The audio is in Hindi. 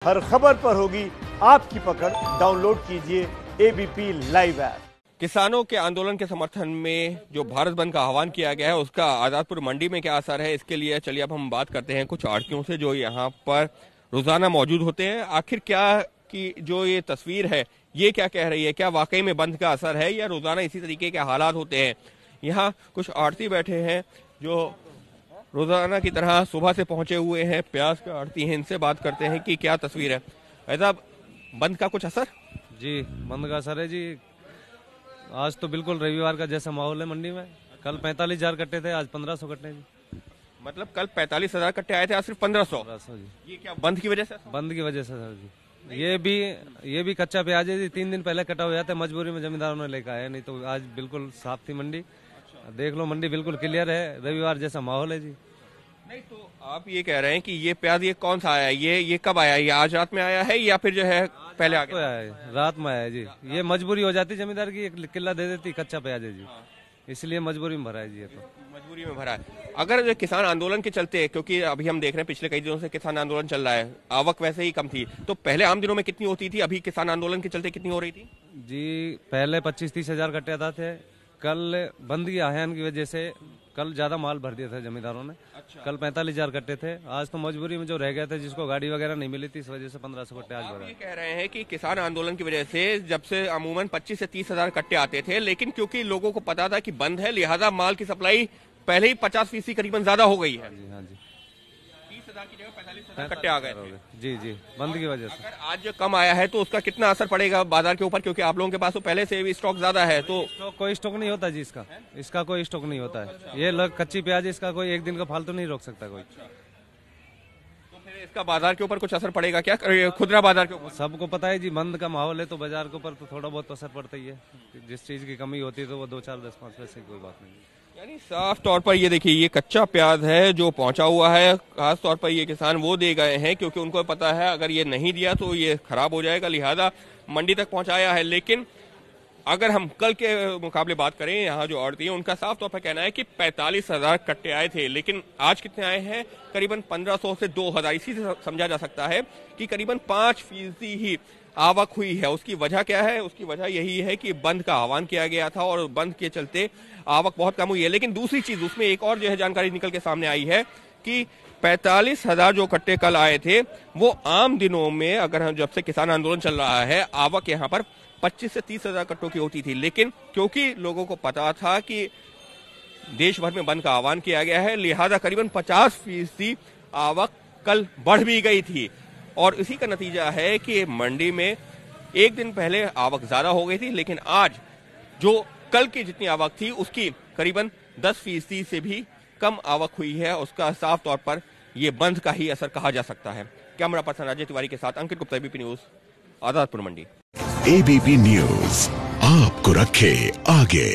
हर खबर पर होगी आपकी पकड़। डाउनलोड कीजिए एबीपी लाइव ऐप। किसानों के आंदोलन के समर्थन में जो भारत बंद का आह्वान किया गया है उसका आजादपुर मंडी में क्या असर है, इसके लिए चलिए अब हम बात करते हैं कुछ आड़तियों से जो यहाँ पर रोजाना मौजूद होते हैं। आखिर क्या कि जो ये तस्वीर है ये क्या कह रही है, क्या वाकई में बंद का असर है या रोजाना इसी तरीके के हालात होते हैं। यहाँ कुछ आड़ती बैठे हैं जो रोजाना की तरह सुबह से पहुंचे हुए हैं, प्याज का आड़ती हैं। इनसे बात करते हैं कि क्या तस्वीर है। ऐसा बंद का कुछ असर? जी बंद का असर है जी। आज तो बिल्कुल रविवार का जैसा माहौल है मंडी में। कल 45,000 कट्टे थे, आज 1500 कट्टे जी। मतलब कल 45,000 कट्टे आए थे, आज सिर्फ 1500 जी। ये क्या बंद की वजह से? बंद की वजह से सर जी। ये भी कच्चा प्याज है जी। 3 दिन पहले कटा हुआ था, मजबूरी में जमींदारों ने लेकर आया, नहीं तो आज बिल्कुल साफ थी मंडी। देख लो मंडी बिल्कुल क्लियर है, रविवार जैसा माहौल है जी। नहीं तो आप ये कह रहे हैं कि ये प्याज ये कौन सा आया है, ये कब आया है? ये आज रात में आया है या फिर जो है पहले आ गया? है रात में आया है जी। ये मजबूरी हो जाती जमींदार की, एक किला दे देती, कच्चा प्याज है जी, इसलिए मजबूरी में भरा है जी। ये तो मजबूरी में भरा है। अगर जो किसान आंदोलन के चलते, क्योंकि अभी हम देख रहे हैं पिछले कई दिनों से किसान आंदोलन चल रहा है, आवक वैसे ही कम थी, तो पहले आम दिनों में कितनी होती थी, अभी किसान आंदोलन के चलते कितनी हो रही थी? जी पहले 25-30 हजार कट्टे आता थे। कल बंद की आह्वान की वजह से कल ज्यादा माल भर दिया था जमींदारों ने। अच्छा। कल 45,000 कट्टे थे, आज तो मजबूरी में जो रह गए थे, जिसको गाड़ी वगैरह नहीं मिली थी, इस वजह से 1500 कट्टे आज भरा। ये कह रहे हैं कि किसान आंदोलन की वजह से जब से अमूमन 25 से 30 हजार कट्टे आते थे, लेकिन क्योंकि लोगों को पता था कि बंद है, लिहाजा माल की सप्लाई पहले ही 50% करीबन ज्यादा हो गई है। जी हाँ जी। 30,000 की जगह 45,000 कट्टे आ गए थे। जी जी, बंद की वजह से। अगर आज जो कम आया है तो उसका कितना असर पड़ेगा बाजार के ऊपर, क्योंकि आप लोगों के पास तो पहले से भी स्टॉक ज्यादा है? तो कोई स्टॉक नहीं होता जी, इसका कोई स्टॉक नहीं होता है। ये कच्ची प्याज, इसका कोई एक दिन का फालतू नहीं रोक सकता कोई। तो फिर इसका बाजार के ऊपर कुछ असर पड़ेगा क्या, खुदरा बाजार के ऊपर? सबको पता है जी, बंद का माहौल है तो बाजार के ऊपर तो थोड़ा बहुत असर पड़ता ही है। जिस चीज की कमी होती है तो वो 2-4-10-5 पैसे कोई बात नहीं। यानी साफ तौर पर ये देखिए, ये कच्चा प्याज है जो पहुंचा हुआ है। खास तौर पर ये किसान वो दे गए हैं क्योंकि उनको पता है अगर ये नहीं दिया तो ये खराब हो जाएगा, लिहाजा मंडी तक पहुंचाया है। लेकिन अगर हम कल के मुकाबले बात करें, यहाँ जो आड़ती है उनका साफ तौर पर कहना है कि 45,000 कट्टे आए थे, लेकिन आज कितने आए हैं? करीबन 1500 से 2,000। इसी से समझा जा सकता है कि करीबन 5% ही आवक हुई है। उसकी वजह क्या है? उसकी वजह यही है कि बंद का आह्वान किया गया था और बंद के चलते आवक बहुत कम हुई है। लेकिन दूसरी चीज उसमें एक और जो है जानकारी निकल के सामने आई है कि 45,000 जो कट्टे कल आए थे वो आम दिनों में, अगर हम जब से किसान आंदोलन चल रहा है, आवक यहाँ पर 25 से 30,000 कट्टों की होती थी। लेकिन क्योंकि लोगों को पता था कि देश भर में बंद का आह्वान किया गया है, लिहाजा करीबन 50% आवक कल बढ़ भी गई थी। और इसी का नतीजा है कि मंडी में एक दिन पहले आवक ज्यादा हो गई थी, लेकिन आज जो कल की जितनी आवक थी उसकी करीबन 10% से भी कम आवक हुई है। उसका साफ तौर पर यह बंद का ही असर कहा जा सकता है। कैमरा पर्सन अजय तिवारी के साथ अंकित गुप्ता, एबीपी न्यूज, आजादपुर मंडी। एबीपी न्यूज आपको रखे आगे।